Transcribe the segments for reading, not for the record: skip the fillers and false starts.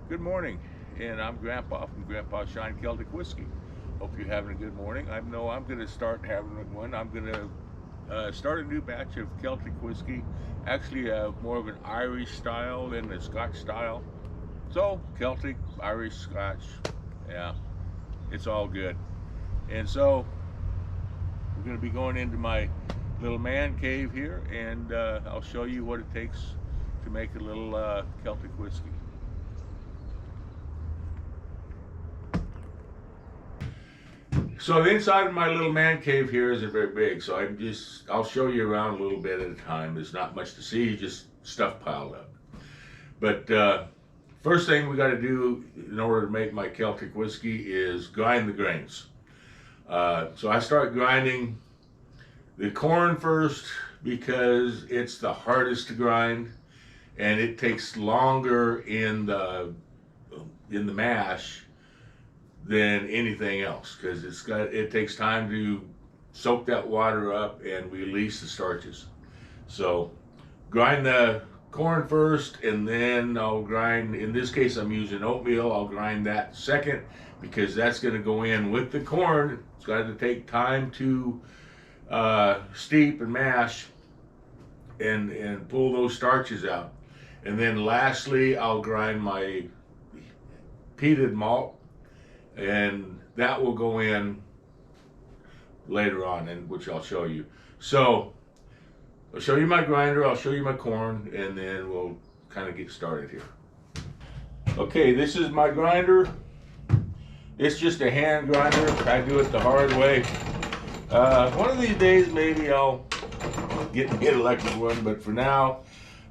Good morning, and I'm Grandpa from Grandpa Shine Celtic Whiskey. Hope you're having a good morning. I know I'm going to start having one. I'm going to start a new batch of Celtic whiskey, actually more of an Irish style than the Scotch style. So, Celtic, Irish, Scotch, yeah, it's all good. And so, we're going to be going into my little man cave here, and I'll show you what it takes to make a little Celtic whiskey. So the inside of my little man cave here isn't very big, so I'll show you around a little bit at a time. There's not much to see, just stuff piled up. But first thing we got to do in order to make my Celtic whiskey is grind the grains. So I start grinding the corn first because it's the hardest to grind, and it takes longer in the mash than anything else because it takes time to soak that water up and release the starches. So grind the corn first, and then I'll grind, in this case I'm using oatmeal, I'll grind that second because that's going to go in with the corn. It's got to take time to steep and mash and pull those starches out. And then lastly I'll grind my peated malt, and that will go in later on, and which I'll show you. So I'll show you my grinder, I'll show you my corn, and then we'll kind of get started here. Okay, this is my grinder. It's just a hand grinder. I do it the hard way. One of these days maybe I'll get an electric one, but for now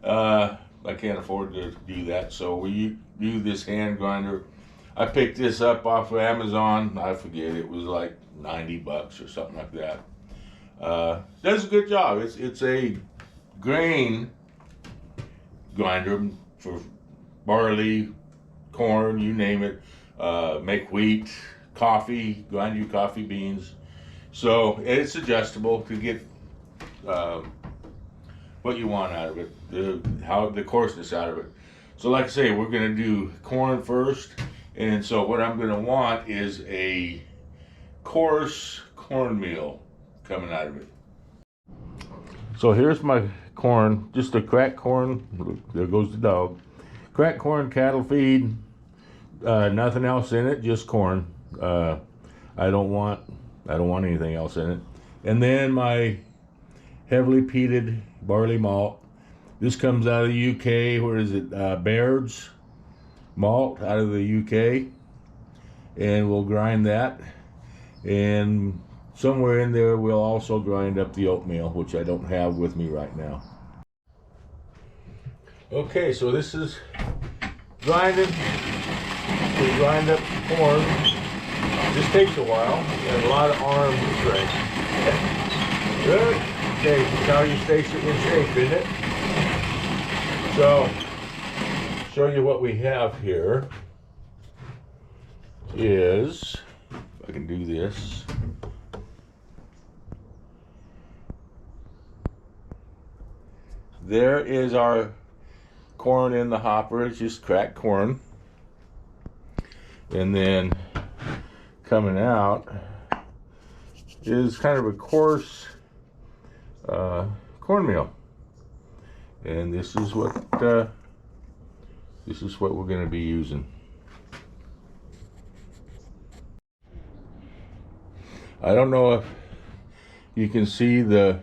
I can't afford to do that, so we do this hand grinder. I picked this up off of Amazon. I forget, it was like 90 bucks or something like that. Does a good job. It's a grain grinder for barley, corn, you name it. Make wheat, coffee, grind your coffee beans. So it's adjustable to get what you want out of it, the coarseness out of it. So like I say, we're gonna do corn first. And so what I'm going to want is a coarse cornmeal coming out of it. So here's my corn, just a cracked corn. There goes the dog. Cracked corn, cattle feed, nothing else in it, just corn. I don't want anything else in it. And then my heavily peated barley malt. This comes out of the UK. Where is it? Baird's malt out of the UK, and we'll grind that, and somewhere in there we'll also grind up the oatmeal, which I don't have with me right now. Okay, so this is grinding. We grind up the corn. This takes a while and a lot of arm strength. Good. Okay, that's how you stay in shape, isn't it? So show you what we have here is, if I can do this, there is our corn in the hopper. It's just cracked corn, and then coming out is kind of a coarse cornmeal, and this is what we're going to be using. I don't know if you can see the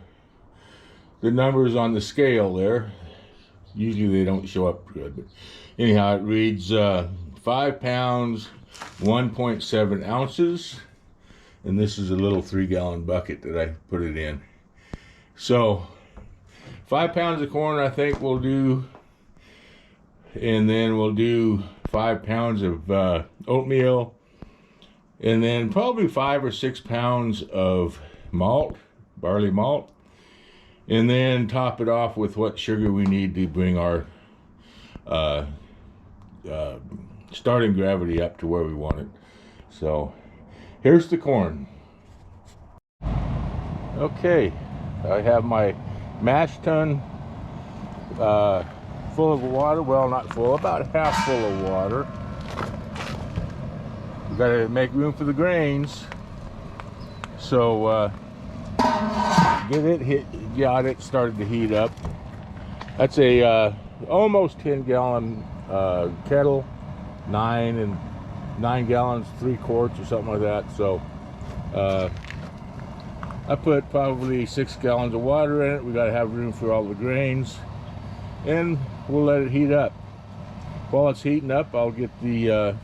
numbers on the scale there. Usually they don't show up good, but anyhow, it reads 5 pounds, 1.7 ounces, and this is a little 3-gallon bucket that I put it in. So 5 pounds of corn I think we'll do, and then we'll do 5 pounds of oatmeal, and then probably 5 or 6 pounds of malt, barley malt, and then top it off with what sugar we need to bring our starting gravity up to where we want it. So here's the corn. Okay, I have my mash tun full of water. Well, not full, about half full of water. We got to make room for the grains. So got it started to heat up. That's a almost 10-gallon kettle, 9 gallons, 3 quarts or something like that. So I put probably 6 gallons of water in it. We got to have room for all the grains, and we'll let it heat up. While it's heating up, I'll get the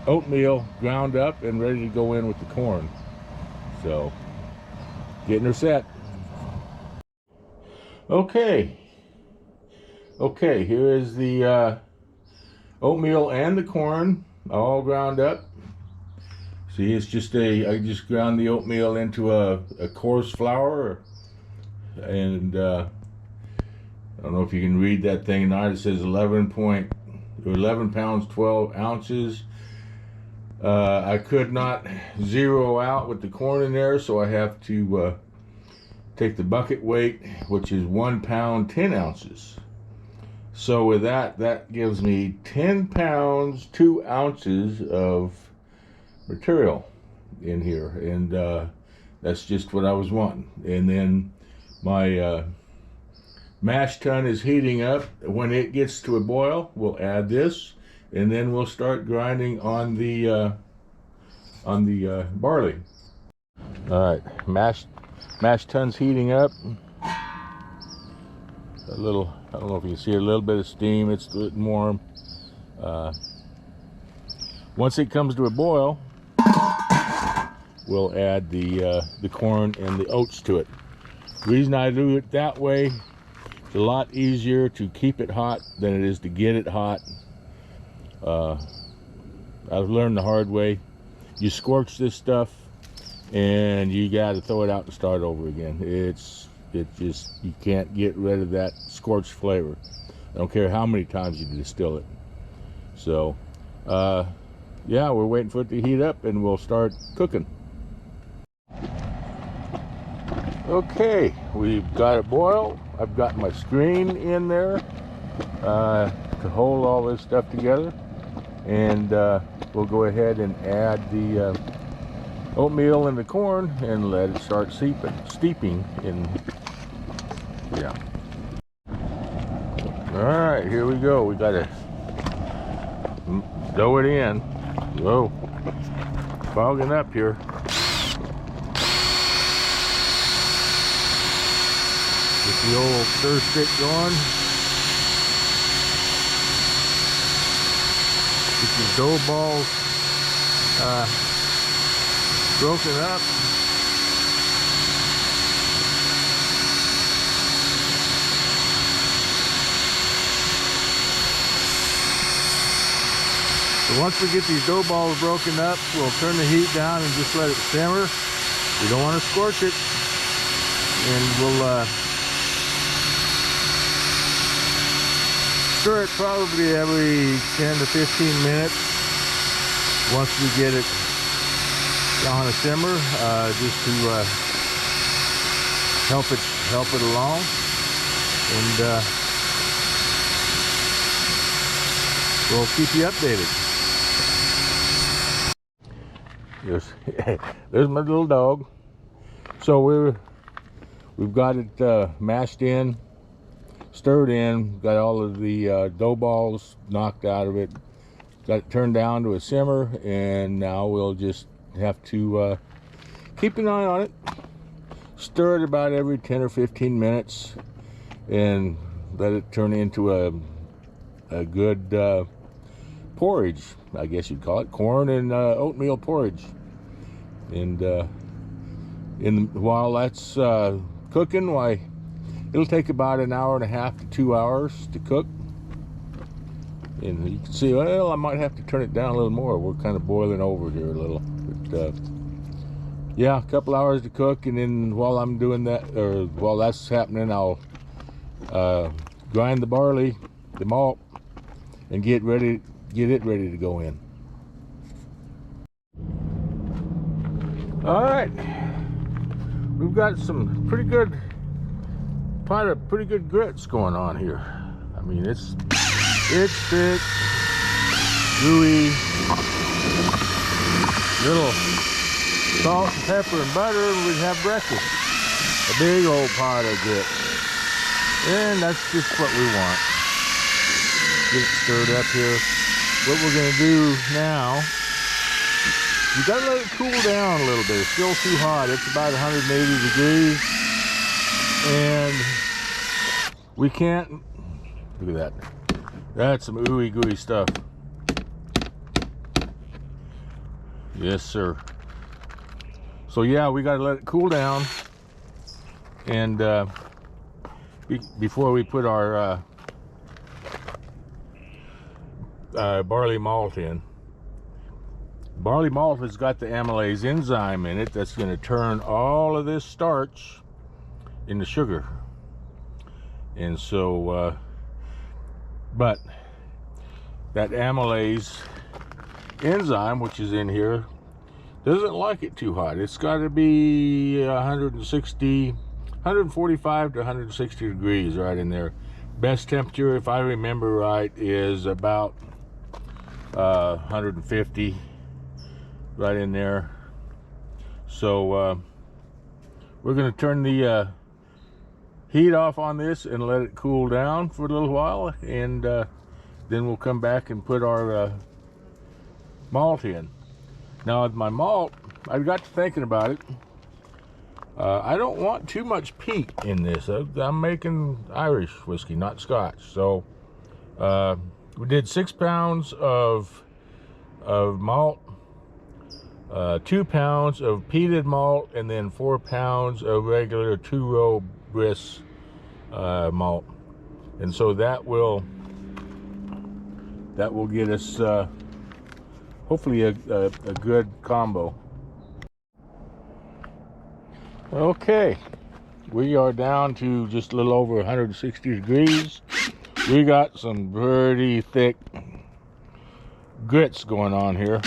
oatmeal ground up and ready to go in with the corn. So, getting her set. Okay, here is the oatmeal and the corn all ground up. See, it's just I just ground the oatmeal into a coarse flour, and I don't know if you can read that thing now. It says 11 pounds 12 ounces. I could not zero out with the corn in there, so I have to take the bucket weight, which is 1 pound 10 ounces. So with that gives me 10 pounds 2 ounces of material in here, and that's just what I was wanting. And then my mash tun is heating up. When it gets to a boil, we'll add this, and then we'll start grinding on the barley. All right, mash tun's heating up. A little, I don't know if you can see a little bit of steam. It's getting warm. Once it comes to a boil, we'll add the corn and the oats to it. The reason I do it that way, it's a lot easier to keep it hot than it is to get it hot. I've learned the hard way. You scorch this stuff and you got to throw it out and start over again. It just, you can't get rid of that scorched flavor. I don't care how many times you distill it. So yeah, we're waiting for it to heat up and we'll start cooking. Okay, we've got it boiled. I've got my screen in there to hold all this stuff together, and we'll go ahead and add the oatmeal and the corn and let it start steeping in. Yeah. All right, here we go. We gotta dough it in. Whoa, fogging up here. Get the old stir stick going. Get these dough balls broken up. So once we get these dough balls broken up, we'll turn the heat down and just let it simmer. We don't want to scorch it, and we'll stir it probably every 10 to 15 minutes. Once we get it on a simmer, just to help it along, and we'll keep you updated. Yes, there's my little dog. So we've got it mashed in, stirred in, got all of the dough balls knocked out of it, got it turned down to a simmer, and now we'll just have to keep an eye on it, stir it about every 10 or 15 minutes, and let it turn into a good porridge, I guess you'd call it, corn and oatmeal porridge. And while that's cooking, why, it'll take about an hour and a half to 2 hours to cook. And you can see, well, I might have to turn it down a little more. We're kind of boiling over here a little. But yeah, a couple hours to cook, and then while I'm doing that, or while that's happening, I'll grind the barley, the malt, and get it ready to go in. All right, we've got some pretty good pot of pretty good grits going on here. I mean, it's thick, gooey, little salt and pepper and butter, and we'd have breakfast. A big old pot of grits. And that's just what we want. Get it stirred up here. What we're gonna do now, you gotta let it cool down a little bit. It's still too hot. It's about 180 degrees. And we can't, look at that. That's some ooey gooey stuff. Yes, sir. So yeah, we gotta let it cool down. And before we put our barley malt in. Barley malt has got the amylase enzyme in it that's going to turn all of this starch into sugar. And so, but that amylase enzyme, which is in here, doesn't like it too hot. It's got to be 145 to 160 degrees right in there. Best temperature, if I remember right, is about 150 right in there. So we're going to turn the heat off on this and let it cool down for a little while, and then we'll come back and put our malt in. Now with my malt, I got to thinking about it. I don't want too much peat in this. I'm making Irish whiskey, not Scotch. So we did 6 pounds of malt, 2 pounds of peated malt, and then 4 pounds of regular 2-row brisk malt. And so that will get us hopefully a good combo. Okay, we are down to just a little over 160 degrees. We got some pretty thick grits going on here.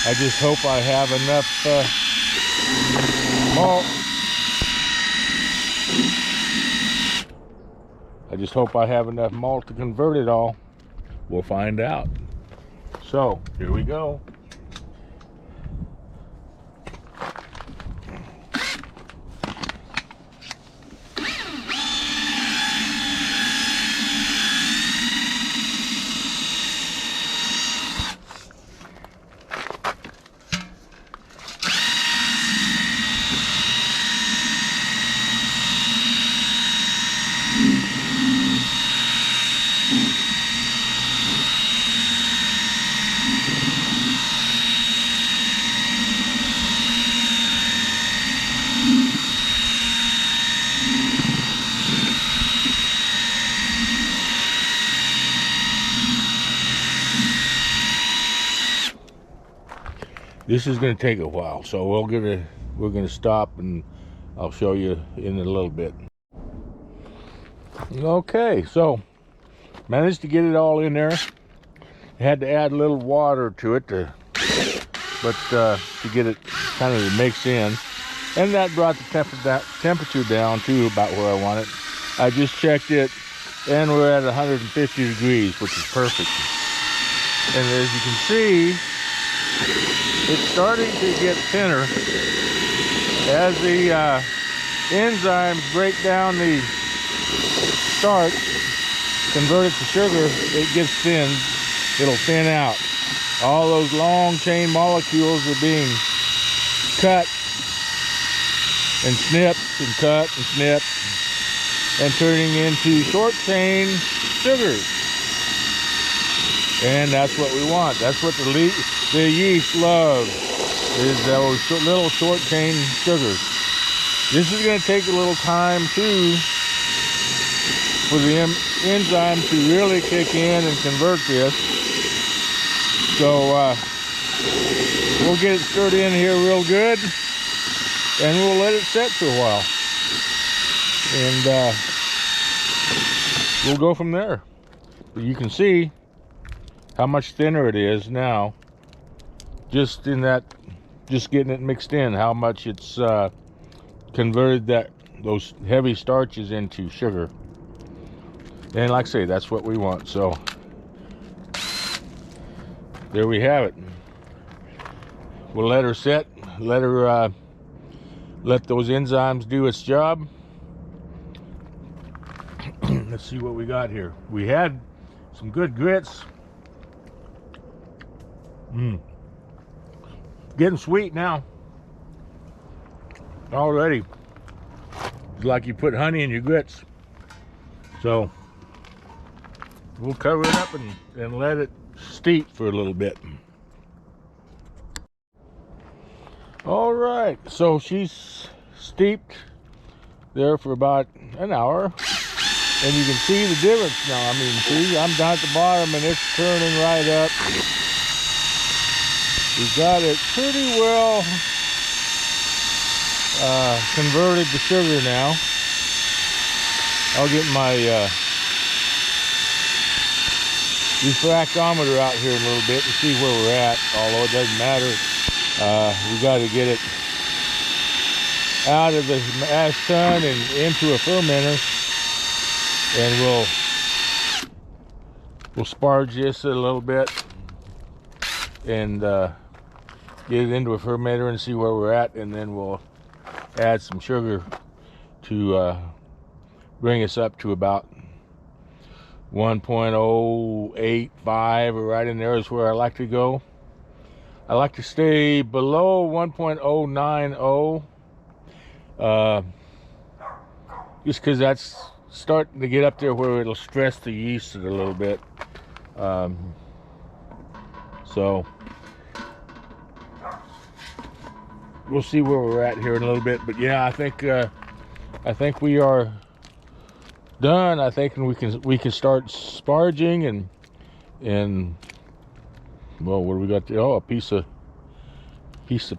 I just hope I have enough malt. I just hope I have enough malt to convert it all. We'll find out. So, here we go. This is going to take a while, so we're going to stop, and I'll show you in a little bit. Okay, so managed to get it all in there. Had to add a little water to it to get it kind of mixed in, and that brought the temperature down to about where I want it. I just checked it, and we're at 150 degrees, which is perfect. And as you can see, it's starting to get thinner as the enzymes break down the starch, convert it to sugar. It gets thin. It'll thin out. All those long chain molecules are being cut and snipped and cut and snipped and turning into short chain sugars. And that's what we want. That's what the yeast loves, is those little short chain sugars. This is going to take a little time too for the enzyme to really kick in and convert this. So we'll get it stirred in here real good, and we'll let it set for a while, and we'll go from there. But you can see how much thinner it is now, just getting it mixed in, how much it's converted those heavy starches into sugar. And like I say, that's what we want. So there we have it. We'll let her set, let those enzymes do its job. Let's see what we got here. We had some good grits. Getting sweet now. Already. It's like you put honey in your grits. So we'll cover it up and let it steep for a little bit. All right, so she's steeped there for about an hour, and you can see the difference now. I mean, see, I'm down at the bottom and it's turning right up. We've got it pretty well converted to sugar now. I'll get my refractometer out here in a little bit and see where we're at, although it doesn't matter. We got to get it out of the mash tun and into a fermenter, and we'll sparge this a little bit and get it into a fermenter and see where we're at, and then we'll add some sugar to bring us up to about 1.085, or right in there is where I like to go. I like to stay below 1.090, just because that's starting to get up there where it'll stress the yeast a little bit. So we'll see where we're at here in a little bit. But yeah, I think we are done. I think we can start sparging and well, what do we got there? Oh, a piece of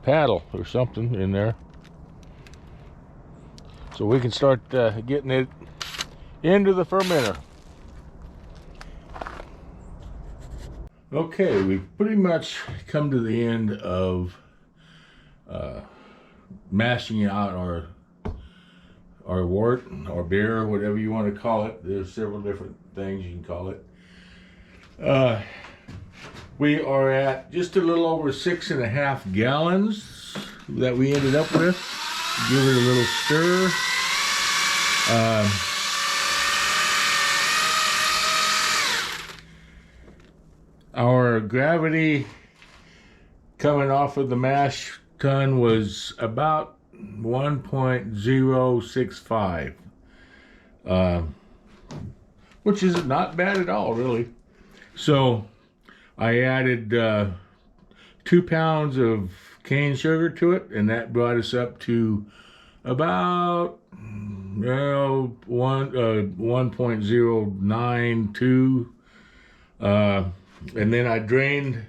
paddle or something in there. So we can start getting it into the fermenter. Okay, we've pretty much come to the end of mashing out our wort or beer, whatever you want to call it. There's several different things you can call it. We are at just a little over 6.5 gallons that we ended up with. Give it a little stir. Our gravity coming off of the mash tun was about 1.065, which is not bad at all, really. So I added 2 pounds of cane sugar to it, and that brought us up to about 1.092. And then I drained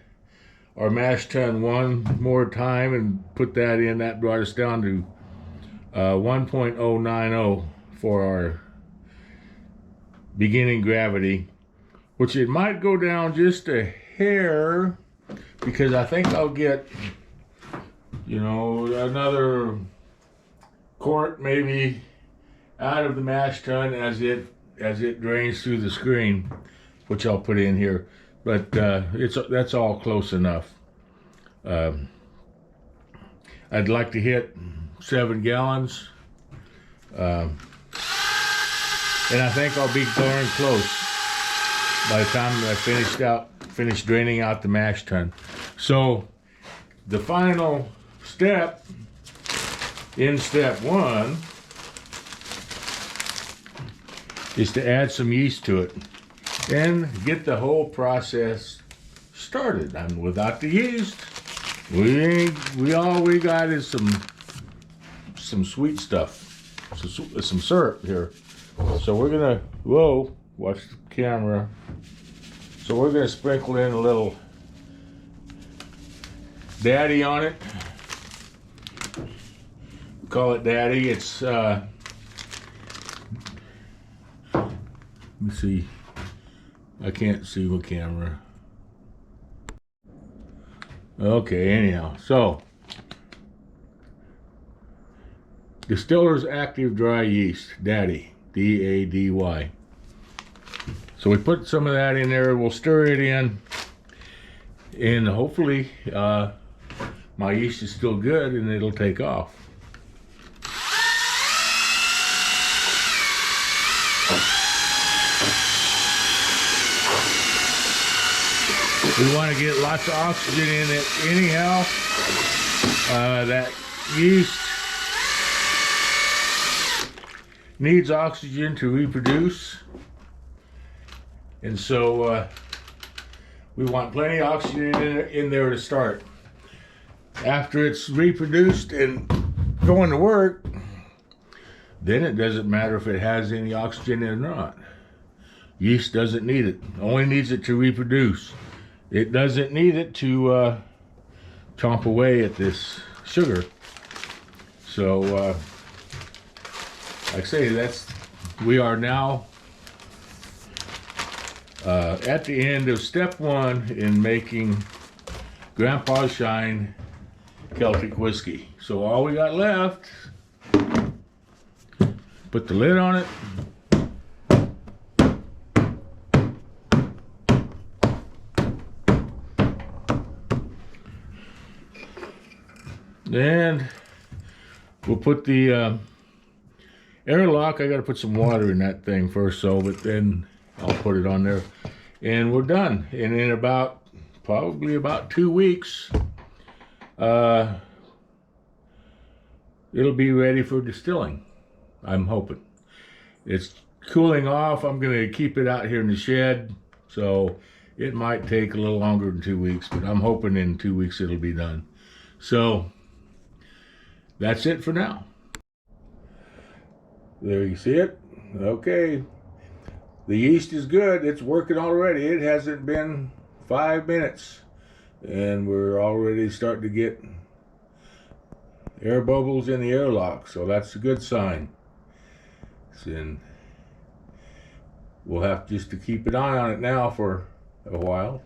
our mash tun one more time and put that in. That brought us down to 1.090 for our beginning gravity, which it might go down just a hair, because I think I'll get, another quart maybe out of the mash tun as it drains through the screen, which I'll put in here. But that's all close enough. I'd like to hit 7 gallons, and I think I'll be darn close by the time I finished draining out the mash tun. So the final step in step 1 is to add some yeast to it and get the whole process started. I mean, without the yeast, all we got is some sweet stuff, some syrup here. So we're gonna, whoa, watch the camera. So we're gonna sprinkle in a little daddy on it. We call it daddy. It's let me see. I can't see the camera. Okay, anyhow, so Distiller's Active Dry Yeast, Daddy, D-A-D-Y. So we put some of that in there. We'll stir it in, and hopefully my yeast is still good and it'll take off. We want to get lots of oxygen in it anyhow. That yeast needs oxygen to reproduce, and so we want plenty of oxygen in there to start. After it's reproduced and going to work, then it doesn't matter if it has any oxygen in it or not. Yeast doesn't need it, only needs it to reproduce. It doesn't need it to chomp away at this sugar. So, like I say, we are now at the end of step 1 in making Grandpa's Shine Celtic whiskey. So all we got left, put the lid on it, and we'll put the airlock. I gotta put some water in that thing first, but then I'll put it on there, and we're done. And in probably about 2 weeks, it'll be ready for distilling. I'm hoping. It's cooling off. I'm gonna keep it out here in the shed, so it might take a little longer than 2 weeks, but I'm hoping in 2 weeks it'll be done. So that's it for now. There you see it. Okay. The yeast is good. It's working already. It hasn't been 5 minutes, and we're already starting to get air bubbles in the airlock, so that's a good sign. And we'll have just to keep an eye on it now for a while.